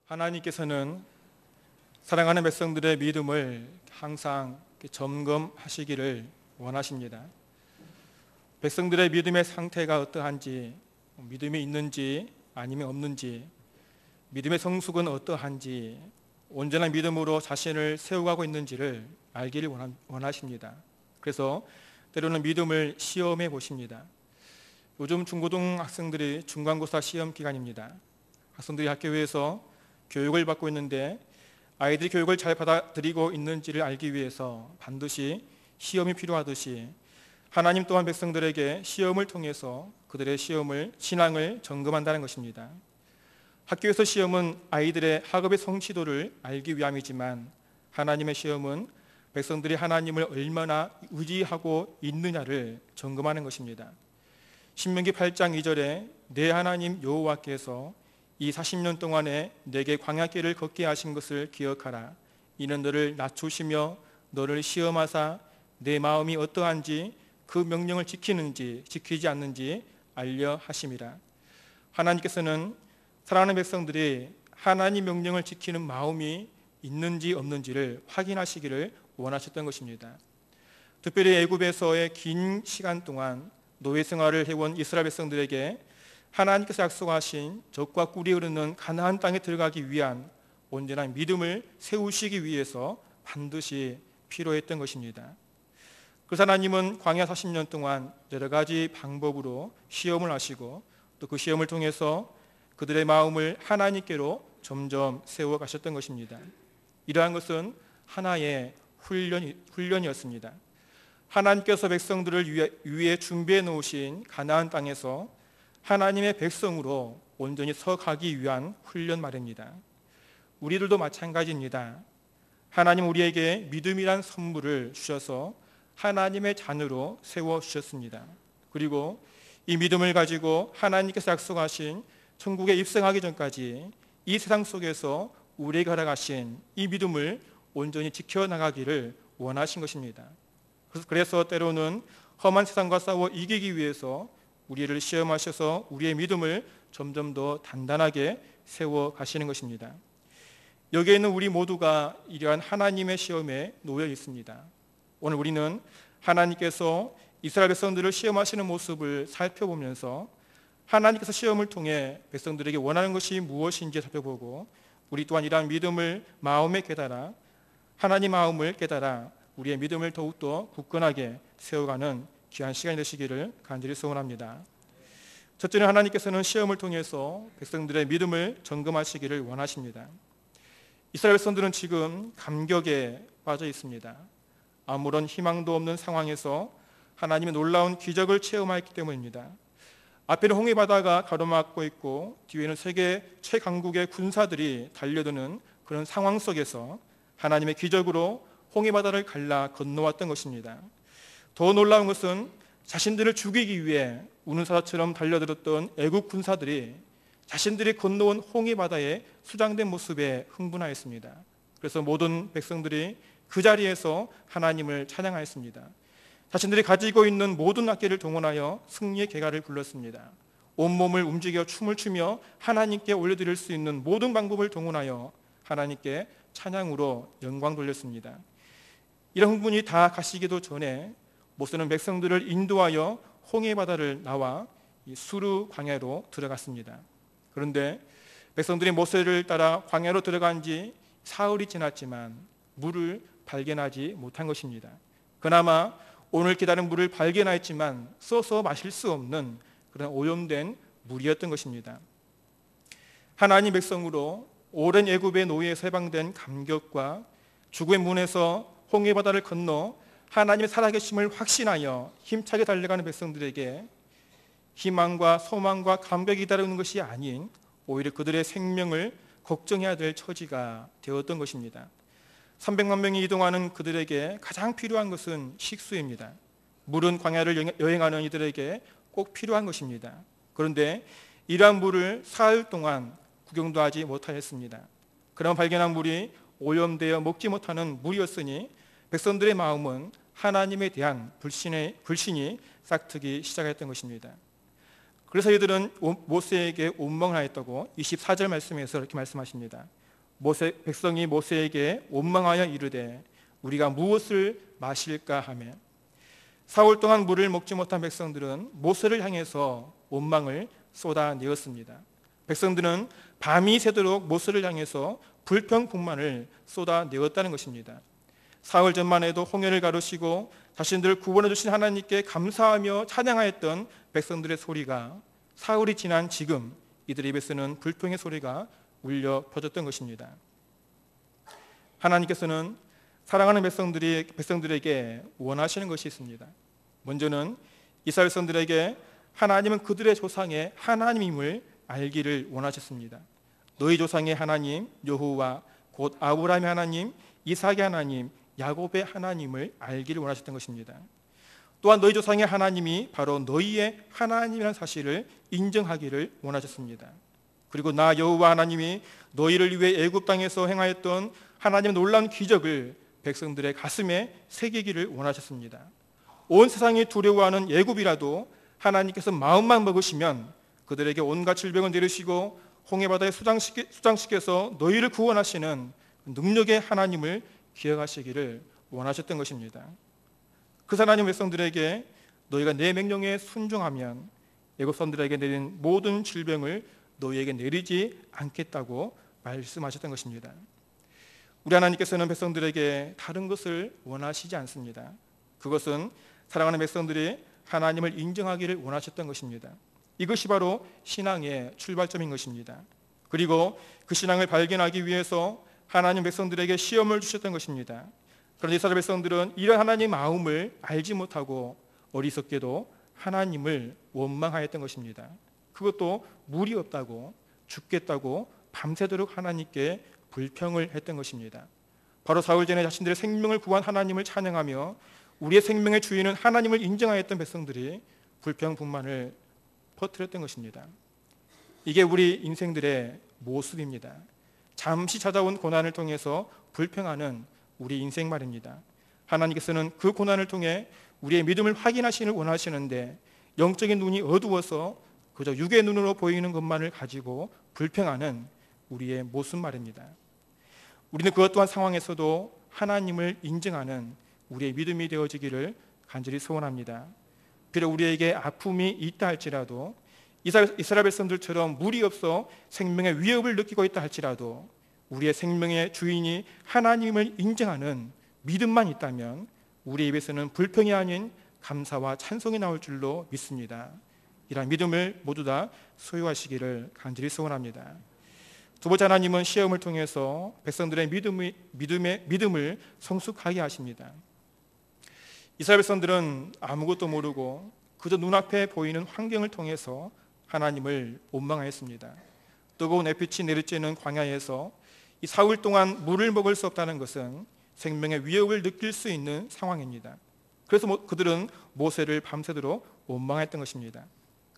하나님께서는 사랑하는 백성들의 믿음을 항상 점검하시기를 원하십니다. 백성들의 믿음의 상태가 어떠한지, 믿음이 있는지 아니면 없는지, 믿음의 성숙은 어떠한지, 온전한 믿음으로 자신을 세워가고 있는지를 알기를 원하십니다. 그래서 때로는 믿음을 시험해 보십니다. 요즘 중고등학생들이 중간고사 시험 기간입니다. 학생들이 학교에서 교육을 받고 있는데 아이들이 교육을 잘 받아들이고 있는지를 알기 위해서 반드시 시험이 필요하듯이 하나님 또한 백성들에게 시험을 통해서 그들의 신앙을 점검한다는 것입니다. 학교에서 시험은 아이들의 학업의 성취도를 알기 위함이지만 하나님의 시험은 백성들이 하나님을 얼마나 의지하고 있느냐를 점검하는 것입니다. 신명기 8장 2절에 내 하나님 여호와께서 이 40년 동안에 내게 광야길을 걷게 하신 것을 기억하라. 이는 너를 낮추시며 너를 시험하사 내 마음이 어떠한지 그 명령을 지키는지 지키지 않는지 알려 하심이라. 하나님께서는 사랑하는 백성들이 하나님 명령을 지키는 마음이 있는지 없는지를 확인하시기를 원하셨던 것입니다. 특별히 애굽에서의 긴 시간 동안 노예 생활을 해온 이스라엘 백성들에게 하나님께서 약속하신 젖과 꿀이 흐르는 가나안 땅에 들어가기 위한 온전한 믿음을 세우시기 위해서 반드시 필요했던 것입니다. 그래서 하나님은 광야 40년 동안 여러 가지 방법으로 시험을 하시고 또 그 시험을 통해서 그들의 마음을 하나님께로 점점 세워 가셨던 것입니다. 이러한 것은 하나의 훈련이었습니다. 하나님께서 백성들을 위해 준비해 놓으신 가나안 땅에서 하나님의 백성으로 온전히 서가기 위한 훈련 말입니다. 우리들도 마찬가지입니다. 하나님 우리에게 믿음이란 선물을 주셔서 하나님의 자녀로 세워주셨습니다. 그리고 이 믿음을 가지고 하나님께서 약속하신 천국에 입성하기 전까지 이 세상 속에서 우리에게 허락하신 이 믿음을 온전히 지켜나가기를 원하신 것입니다. 그래서 때로는 험한 세상과 싸워 이기기 위해서 우리를 시험하셔서 우리의 믿음을 점점 더 단단하게 세워 가시는 것입니다. 여기에 있는 우리 모두가 이러한 하나님의 시험에 놓여 있습니다. 오늘 우리는 하나님께서 이스라엘 백성들을 시험하시는 모습을 살펴보면서 하나님께서 시험을 통해 백성들에게 원하는 것이 무엇인지 살펴보고 우리 또한 이러한 믿음을 마음에 깨달아 하나님 마음을 깨달아 우리의 믿음을 더욱더 굳건하게 세워가는 귀한 시간이 되시기를 간절히 소원합니다. 첫째는 하나님께서는 시험을 통해서 백성들의 믿음을 점검하시기를 원하십니다. 이스라엘 백성들은 지금 감격에 빠져 있습니다. 아무런 희망도 없는 상황에서 하나님의 놀라운 기적을 체험하였기 때문입니다. 앞에는 홍해 바다가 가로막고 있고 뒤에는 세계 최강국의 군사들이 달려드는 그런 상황 속에서 하나님의 기적으로 홍해 바다를 갈라 건너왔던 것입니다. 더 놀라운 것은 자신들을 죽이기 위해 우는 사자처럼 달려들었던 애국 군사들이 자신들이 건너온 홍해 바다에 수장된 모습에 흥분하였습니다. 그래서 모든 백성들이 그 자리에서 하나님을 찬양하였습니다. 자신들이 가지고 있는 모든 악기를 동원하여 승리의 개가를 불렀습니다. 온몸을 움직여 춤을 추며 하나님께 올려드릴 수 있는 모든 방법을 동원하여 하나님께 찬양으로 영광 돌렸습니다. 이런 흥분이 다 가시기도 전에 모세는 백성들을 인도하여 홍해 바다를 나와 수르 광야로 들어갔습니다. 그런데 백성들이 모세를 따라 광야로 들어간 지 사흘이 지났지만 물을 발견하지 못한 것입니다. 그나마 오늘 기다린 물을 발견하였지만 써서 마실 수 없는 그런 오염된 물이었던 것입니다. 하나님 백성으로 오랜 애굽의 노예에서 해방된 감격과 죽음의 문에서 홍해 바다를 건너 하나님의 살아계심을 확신하여 힘차게 달려가는 백성들에게 희망과 소망과 감격이 기다리는 것이 아닌 오히려 그들의 생명을 걱정해야 될 처지가 되었던 것입니다. 300만 명이 이동하는 그들에게 가장 필요한 것은 식수입니다. 물은 광야를 여행하는 이들에게 꼭 필요한 것입니다. 그런데 이러한 물을 사흘 동안 구경도 하지 못하였습니다. 그러나 발견한 물이 오염되어 먹지 못하는 물이었으니 백성들의 마음은 하나님에 대한 불신이 싹트기 시작했던 것입니다. 그래서 이들은 모세에게 원망하였다고 24절 말씀에서 이렇게 말씀하십니다. 백성이 모세에게 원망하여 이르되 우리가 무엇을 마실까 하며, 사흘 동안 물을 먹지 못한 백성들은 모세를 향해서 원망을 쏟아내었습니다. 백성들은 밤이 새도록 모세를 향해서 불평불만을 쏟아내었다는 것입니다. 사흘 전만 해도 홍해를 가르시고 자신들을 구원해 주신 하나님께 감사하며 찬양하였던 백성들의 소리가 사흘이 지난 지금 이들의 입에서는 불평의 소리가 울려 퍼졌던 것입니다. 하나님께서는 사랑하는 백성들에게 원하시는 것이 있습니다. 먼저는 이스라엘 백성들에게 하나님은 그들의 조상의 하나님임을 알기를 원하셨습니다. 너희 조상의 하나님 여호와 곧 아브라함의 하나님, 이삭의 하나님, 야곱의 하나님을 알기를 원하셨던 것입니다. 또한 너희 조상의 하나님이 바로 너희의 하나님이라는 사실을 인정하기를 원하셨습니다. 그리고 나 여호와 하나님이 너희를 위해 애굽 땅에서 행하였던 하나님의 놀라운 기적을 백성들의 가슴에 새기기를 원하셨습니다. 온 세상이 두려워하는 애굽이라도 하나님께서 마음만 먹으시면 그들에게 온갖 질병을 내리시고 홍해바다에 수장시켜서 너희를 구원하시는 능력의 하나님을 기억하시기를 원하셨던 것입니다. 그 하나님 백성들에게 너희가 내 명령에 순종하면 애굽 사람들에게 내린 모든 질병을 너희에게 내리지 않겠다고 말씀하셨던 것입니다. 우리 하나님께서는 백성들에게 다른 것을 원하시지 않습니다. 그것은 사랑하는 백성들이 하나님을 인정하기를 원하셨던 것입니다. 이것이 바로 신앙의 출발점인 것입니다. 그리고 그 신앙을 발견하기 위해서 하나님 백성들에게 시험을 주셨던 것입니다. 그런데 이스라엘 백성들은 이런 하나님의 마음을 알지 못하고 어리석게도 하나님을 원망하였던 것입니다. 그것도 물이 없다고, 죽겠다고 밤새도록 하나님께 불평을 했던 것입니다. 바로 사흘 전에 자신들의 생명을 구한 하나님을 찬양하며 우리의 생명의 주인은 하나님을 인정하였던 백성들이 불평불만을 퍼뜨렸던 것입니다. 이게 우리 인생들의 모습입니다. 잠시 찾아온 고난을 통해서 불평하는 우리 인생 말입니다. 하나님께서는 그 고난을 통해 우리의 믿음을 확인하시기를 원하시는데 영적인 눈이 어두워서 그저 육의 눈으로 보이는 것만을 가지고 불평하는 우리의 모습 말입니다. 우리는 그것 또한 상황에서도 하나님을 인정하는 우리의 믿음이 되어지기를 간절히 소원합니다. 비록 우리에게 아픔이 있다 할지라도 이스라엘 백성들처럼 물이 없어 생명의 위협을 느끼고 있다 할지라도 우리의 생명의 주인이 하나님을 인정하는 믿음만 있다면 우리 입에서는 불평이 아닌 감사와 찬송이 나올 줄로 믿습니다. 이러한 믿음을 모두 다 소유하시기를 간절히 소원합니다. 두 번째, 하나님은 시험을 통해서 백성들의 믿음을 성숙하게 하십니다. 이스라엘 백성들은 아무것도 모르고 그저 눈앞에 보이는 환경을 통해서 하나님을 원망하였습니다. 뜨거운 햇빛이 내리쬐는 광야에서 이 사흘 동안 물을 먹을 수 없다는 것은 생명의 위협을 느낄 수 있는 상황입니다. 그래서 그들은 모세를 밤새도록 원망했던 것입니다.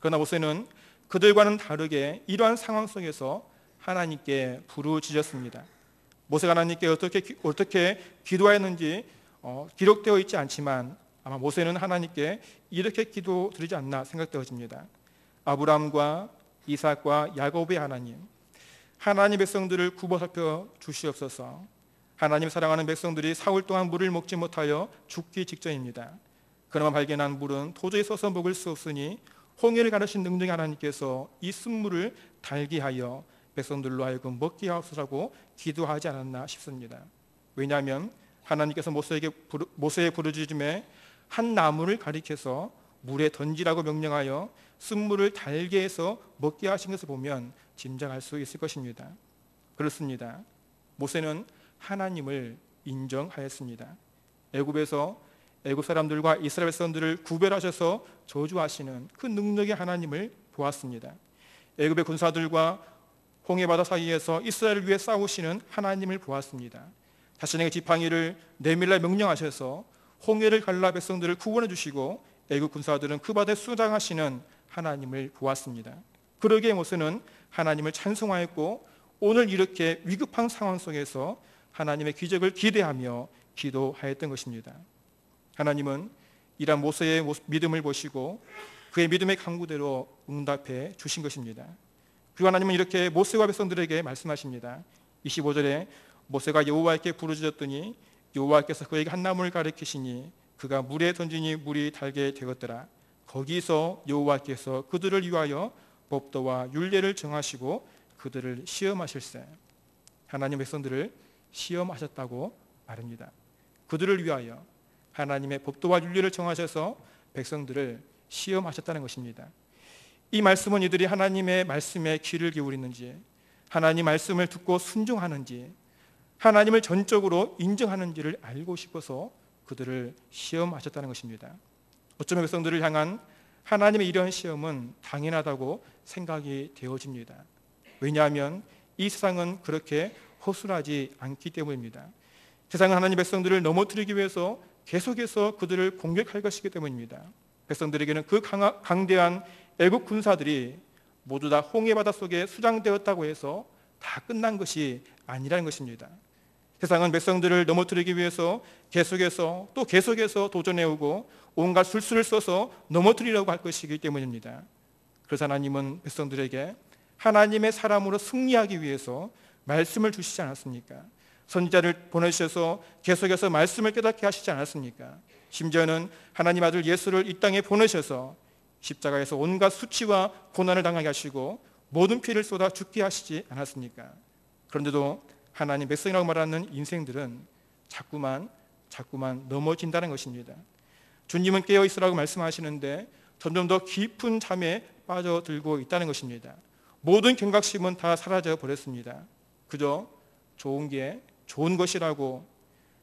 그러나 모세는 그들과는 다르게 이러한 상황 속에서 하나님께 부르짖었습니다. 모세가 하나님께 어떻게 기도하였는지 기록되어 있지 않지만 아마 모세는 하나님께 이렇게 기도드리지 않나 생각되어집니다. 아브라함과 이삭과 야곱의 하나님 백성들을 굽어 살펴 주시옵소서. 하나님 사랑하는 백성들이 사흘 동안 물을 먹지 못하여 죽기 직전입니다. 그나마 발견한 물은 도저히 써서 먹을 수 없으니 홍해를 가르신 능력의 하나님께서 이 쓴물을 달게 하여 백성들로 하여금 먹게 하옵소서라고 기도하지 않았나 싶습니다. 왜냐하면 하나님께서 모세의 부르짖음에 한 나무를 가리켜서 물에 던지라고 명령하여 쓴물을 달게 해서 먹게 하신 것을 보면 짐작할 수 있을 것입니다. 그렇습니다. 모세는 하나님을 인정하였습니다. 애굽에서 애굽 사람들과 이스라엘 백성들을 구별하셔서 저주하시는 그 능력의 하나님을 보았습니다. 애굽의 군사들과 홍해바다 사이에서 이스라엘을 위해 싸우시는 하나님을 보았습니다. 자신에게 지팡이를 내밀라 명령하셔서 홍해를 갈라 백성들을 구원해 주시고 애굽 군사들은 그 바다에 수장하시는 하나님을 보았습니다. 그러기에 모세는 하나님을 찬송하였고 오늘 이렇게 위급한 상황 속에서 하나님의 기적을 기대하며 기도하였던 것입니다. 하나님은 이러한 모세의 믿음을 보시고 그의 믿음의 간구대로 응답해 주신 것입니다. 그리고 하나님은 이렇게 모세와 백성들에게 말씀하십니다. 25절에 모세가 여호와께 부르짖었더니 여호와께서 그에게 한 나무를 가리키시니 그가 물에 던지니 물이 달게 되었더라. 거기서 여호와께서 그들을 위하여 법도와 율례를 정하시고 그들을 시험하실세. 하나님 백성들을 시험하셨다고 말합니다. 그들을 위하여 하나님의 법도와 율례를 정하셔서 백성들을 시험하셨다는 것입니다. 이 말씀은 이들이 하나님의 말씀에 귀를 기울이는지, 하나님 말씀을 듣고 순종하는지, 하나님을 전적으로 인정하는지를 알고 싶어서 그들을 시험하셨다는 것입니다. 어쩌면 백성들을 향한 하나님의 이러한 시험은 당연하다고 생각이 되어집니다. 왜냐하면 이 세상은 그렇게 허술하지 않기 때문입니다. 세상은 하나님 백성들을 넘어뜨리기 위해서 계속해서 그들을 공격할 것이기 때문입니다. 백성들에게는 그 강대한 애국 군사들이 모두 다 홍해 바다 속에 수장되었다고 해서 다 끝난 것이 아니라는 것입니다. 세상은 백성들을 넘어뜨리기 위해서 계속해서 도전해오고 온갖 술수를 써서 넘어뜨리려고 할 것이기 때문입니다. 그래서 하나님은 백성들에게 하나님의 사람으로 승리하기 위해서 말씀을 주시지 않았습니까? 선지자를 보내주셔서 계속해서 말씀을 깨닫게 하시지 않았습니까? 심지어는 하나님 아들 예수를 이 땅에 보내셔서 십자가에서 온갖 수치와 고난을 당하게 하시고 모든 피를 쏟아 죽게 하시지 않았습니까? 그런데도 하나님 백성이라고 말하는 인생들은 자꾸만 넘어진다는 것입니다. 주님은 깨어있으라고 말씀하시는데 점점 더 깊은 잠에 빠져들고 있다는 것입니다. 모든 경각심은 다 사라져 버렸습니다. 그저 좋은 것이라고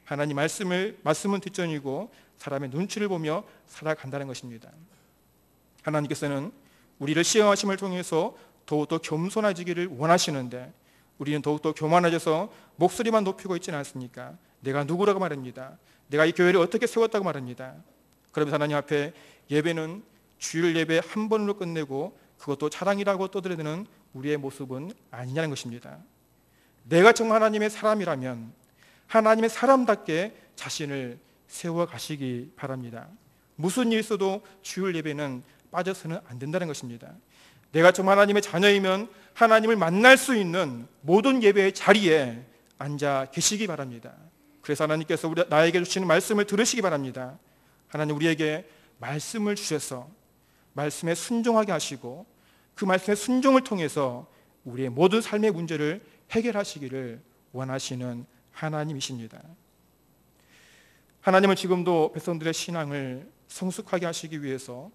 하나님 말씀은 뒷전이고 사람의 눈치를 보며 살아간다는 것입니다. 하나님께서는 우리를 시험하심을 통해서 더욱더 겸손해지기를 원하시는데 우리는 더욱더 교만해져서 목소리만 높이고 있지는 않습니까? 내가 누구라고 말합니다. 내가 이 교회를 어떻게 세웠다고 말합니다. 그러면서 하나님 앞에 예배는 주일 예배 한 번으로 끝내고 그것도 자랑이라고 떠들어대는 우리의 모습은 아니냐는 것입니다. 내가 정말 하나님의 사람이라면 하나님의 사람답게 자신을 세워가시기 바랍니다. 무슨 일 있어도 주일 예배는 빠져서는 안 된다는 것입니다. 내가 정말 하나님의 자녀이면 하나님을 만날 수 있는 모든 예배의 자리에 앉아 계시기 바랍니다. 그래서 하나님께서 나에게 주시는 말씀을 들으시기 바랍니다. 하나님 우리에게 말씀을 주셔서 말씀에 순종하게 하시고 그 말씀의 순종을 통해서 우리의 모든 삶의 문제를 해결하시기를 원하시는 하나님이십니다. 하나님은 지금도 백성들의 신앙을 성숙하게 하시기 위해서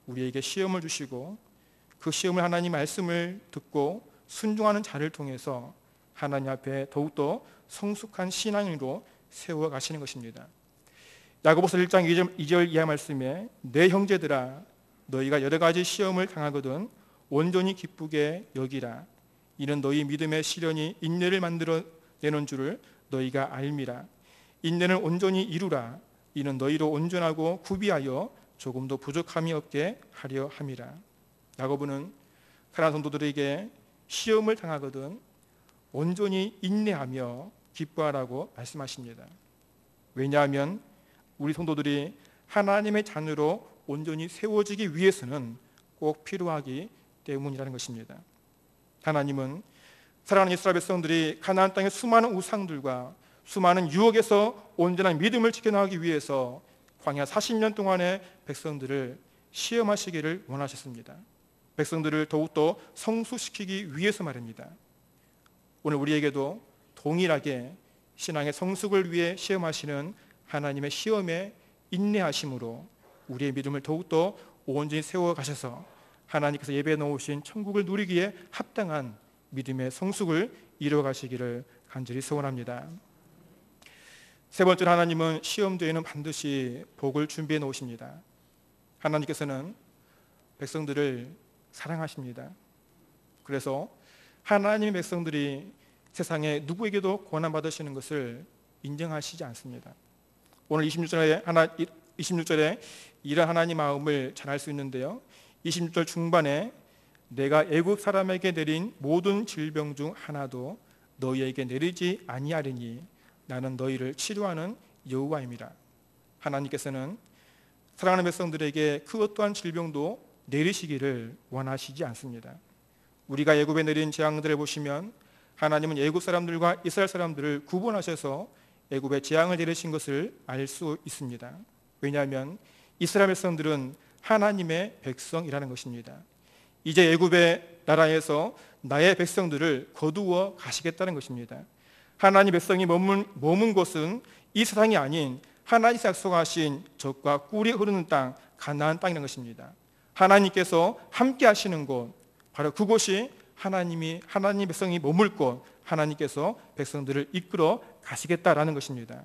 우리에게 시험을 주시고 그 시험을 하나님 말씀을 듣고 순종하는 자를 통해서 하나님 앞에 더욱더 성숙한 신앙으로 세워가시는 것입니다. 야고보서 1장 2절 이하 말씀에 내 형제들아 너희가 여러 가지 시험을 당하거든 온전히 기쁘게 여기라. 이는 너희 믿음의 시련이 인내를 만들어내는 줄을 너희가 알미라. 인내는 온전히 이루라. 이는 너희로 온전하고 구비하여 조금도 부족함이 없게 하려 함이라. 야고보는 사랑하는 성도들에게 시험을 당하거든 온전히 인내하며 기뻐하라고 말씀하십니다. 왜냐하면 우리 성도들이 하나님의 자녀로 온전히 세워지기 위해서는 꼭 필요하기 때문이라는 것입니다. 하나님은 사랑하는 이스라엘 백성들이 가나안 땅의 수많은 우상들과 수많은 유혹에서 온전한 믿음을 지켜나가기 위해서 광야 40년 동안의 백성들을 시험하시기를 원하셨습니다. 백성들을 더욱더 성숙시키기 위해서 말입니다. 오늘 우리에게도 동일하게 신앙의 성숙을 위해 시험하시는 하나님의 시험에 인내하심으로 우리의 믿음을 더욱더 온전히 세워가셔서 하나님께서 예배해 놓으신 천국을 누리기에 합당한 믿음의 성숙을 이루어가시기를 간절히 소원합니다. 세 번째로 하나님은 시험 뒤에는 반드시 복을 준비해 놓으십니다. 하나님께서는 백성들을 사랑하십니다. 그래서 하나님의 백성들이 세상에 누구에게도 고난받으시는 것을 인정하시지 않습니다. 오늘 26절에 이런 하나님 마음을 잘 알 수 있는데요. 26절 중반에 내가 애굽 사람에게 내린 모든 질병 중 하나도 너희에게 내리지 아니하리니 나는 너희를 치료하는 여호와임이라. 하나님께서는 사랑하는 백성들에게 그 어떠한 질병도 내리시기를 원하시지 않습니다. 우리가 애굽에 내린 재앙들을 보시면 하나님은 애굽 사람들과 이스라엘 사람들을 구분하셔서 애굽에 재앙을 내리신 것을 알 수 있습니다. 왜냐하면 이스라엘 백성들은 하나님의 백성이라는 것입니다. 이제 애굽의 나라에서 나의 백성들을 거두어 가시겠다는 것입니다. 하나님 백성이 머문 곳은 이 세상이 아닌 하나님께서 약속하신 젖과 꿀이 흐르는 땅, 가나안 땅이라는 것입니다. 하나님께서 함께 하시는 곳, 바로 그곳이 하나님 백성이 머물 곳, 하나님께서 백성들을 이끌어 가시겠다라는 것입니다.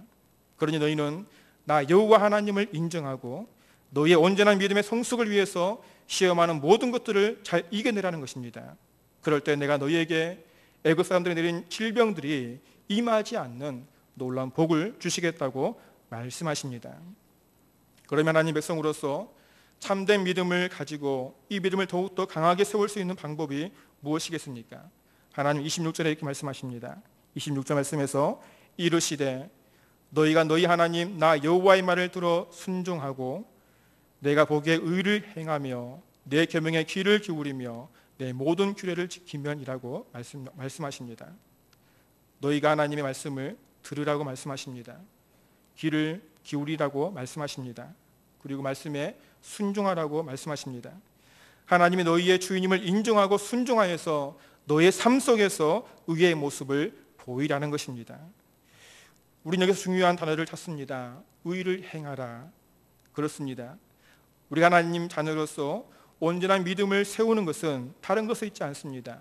그러니 너희는 나 여호와 하나님을 인정하고 너희의 온전한 믿음의 성숙을 위해서 시험하는 모든 것들을 잘 이겨내라는 것입니다. 그럴 때 내가 너희에게 애굽 사람들이 내린 질병들이 임하지 않는 놀라운 복을 주시겠다고 말씀하십니다. 그러면 하나님 백성으로서 참된 믿음을 가지고 이 믿음을 더욱더 강하게 세울 수 있는 방법이 무엇이겠습니까? 하나님 26절에 이렇게 말씀하십니다. 26절 말씀에서 이르시되 너희가 너희 하나님 나 여호와의 말을 들어 순종하고 내가 보기에 의를 행하며 내 계명에 귀를 기울이며 내 모든 규례를 지키면이라고 말씀하십니다. 너희가 하나님의 말씀을 들으라고 말씀하십니다. 귀를 기울이라고 말씀하십니다. 그리고 말씀에 순종하라고 말씀하십니다. 하나님이 너희의 주인임을 인정하고 순종하여서 너희의 삶 속에서 의의 모습을 보이라는 것입니다. 우리는 여기서 중요한 단어를 찾습니다. 의를 행하라. 그렇습니다. 우리가 하나님 자녀로서 온전한 믿음을 세우는 것은 다른 것에 있지 않습니다.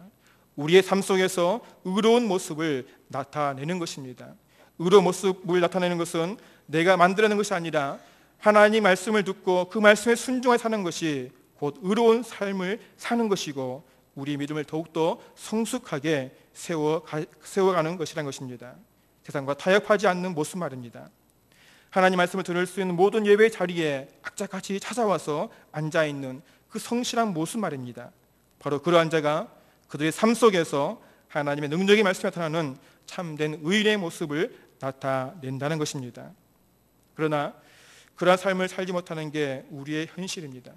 우리의 삶 속에서 의로운 모습을 나타내는 것입니다. 의로운 모습을 나타내는 것은 내가 만들어내는 것이 아니라 하나님 말씀을 듣고 그 말씀에 순종해 사는 것이 곧 의로운 삶을 사는 것이고 우리 믿음을 더욱더 성숙하게 세워가는 것이라는 것입니다. 세상과 타협하지 않는 모습 말입니다. 하나님 말씀을 들을 수 있는 모든 예배의 자리에 악착같이 찾아와서 앉아있는 그 성실한 모습 말입니다. 바로 그러한 자가 그들의 삶 속에서 하나님의 능력의 말씀에 나타나는 참된 의의 모습을 나타낸다는 것입니다. 그러나 그러한 삶을 살지 못하는 게 우리의 현실입니다.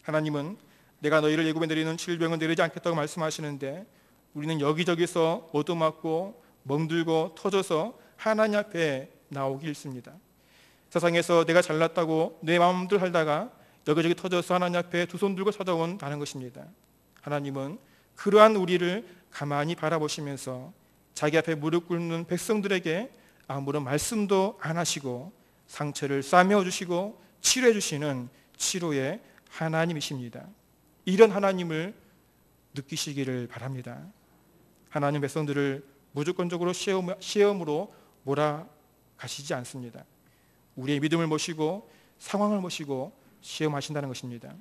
하나님은 내가 너희를 애굽에 내리는 질병을 내리지 않겠다고 말씀하시는데 우리는 여기저기서 얻어맞고 멍들고 터져서 하나님 앞에 나오기 일쑤입니다. 세상에서 내가 잘났다고 내 마음대로 살다가 여기저기 터져서 하나님 앞에 두 손 들고 찾아온다는 것입니다. 하나님은 그러한 우리를 가만히 바라보시면서 자기 앞에 무릎 꿇는 백성들에게 아무런 말씀도 안 하시고 상처를 싸매어 주시고 치료해 주시는 치료의 하나님이십니다. 이런 하나님을 느끼시기를 바랍니다. 하나님 백성들을 무조건적으로 시험으로 몰아가시지 않습니다. 우리의 믿음을 모시고 상황을 모시고 시험하신다는 것입니다.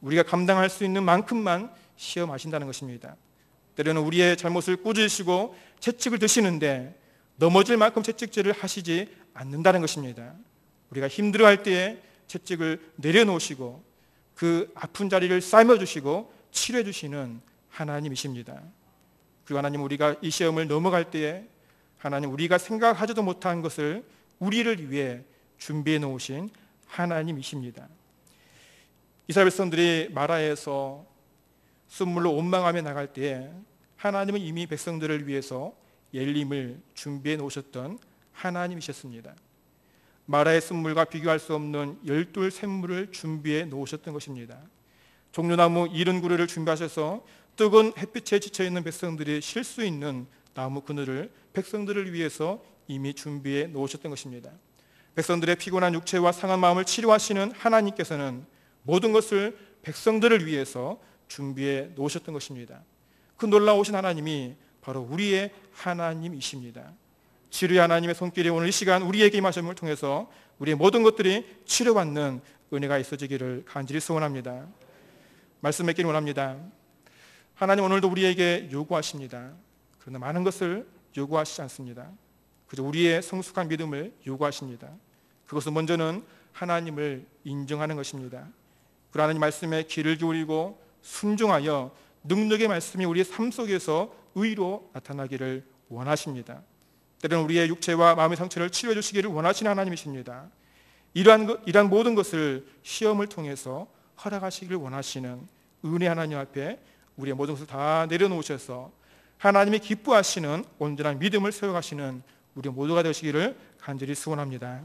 우리가 감당할 수 있는 만큼만 시험하신다는 것입니다. 때로는 우리의 잘못을 꾸짖으시고 채찍을 드시는데 넘어질 만큼 채찍질을 하시지 않는다는 것입니다. 우리가 힘들어할 때에 채찍을 내려놓으시고 그 아픈 자리를 삶아주시고 치료해 주시는 하나님이십니다. 그리고 하나님 우리가 이 시험을 넘어갈 때에 하나님 우리가 생각하지도 못한 것을 우리를 위해 준비해 놓으신 하나님이십니다. 이스라엘 백성들이 마라에서 순물로 원망하며 나갈 때에 하나님은 이미 백성들을 위해서 엘림을 준비해 놓으셨던 하나님이셨습니다. 마라의 순물과 비교할 수 없는 12 샘물을 준비해 놓으셨던 것입니다. 종려나무 70그루를 준비하셔서 뜨거운 햇빛에 지쳐있는 백성들이 쉴 수 있는 나무 그늘을 백성들을 위해서 이미 준비해 놓으셨던 것입니다. 백성들의 피곤한 육체와 상한 마음을 치료하시는 하나님께서는 모든 것을 백성들을 위해서 준비해 놓으셨던 것입니다. 그 놀라우신 하나님이 바로 우리의 하나님이십니다. 치료의 하나님의 손길이 오늘 이 시간 우리에게 임하심을 통해서 우리의 모든 것들이 치료받는 은혜가 있어지기를 간절히 소원합니다. 말씀 맺기를 원합니다. 하나님 오늘도 우리에게 요구하십니다. 그러나 많은 것을 요구하시지 않습니다. 그저 우리의 성숙한 믿음을 요구하십니다. 그것은 먼저는 하나님을 인정하는 것입니다. 그 하나님 말씀에 귀를 기울이고 순종하여 능력의 말씀이 우리의 삶 속에서 의로 나타나기를 원하십니다. 때로는 우리의 육체와 마음의 상처를 치료해 주시기를 원하시는 하나님이십니다. 이러한 모든 것을 시험을 통해서 허락하시기를 원하시는 은혜 하나님 앞에 우리의 모든 것을 다 내려놓으셔서 하나님이 기뻐하시는 온전한 믿음을 세워가시는 우리 모두가 되시기를 간절히 소원합니다.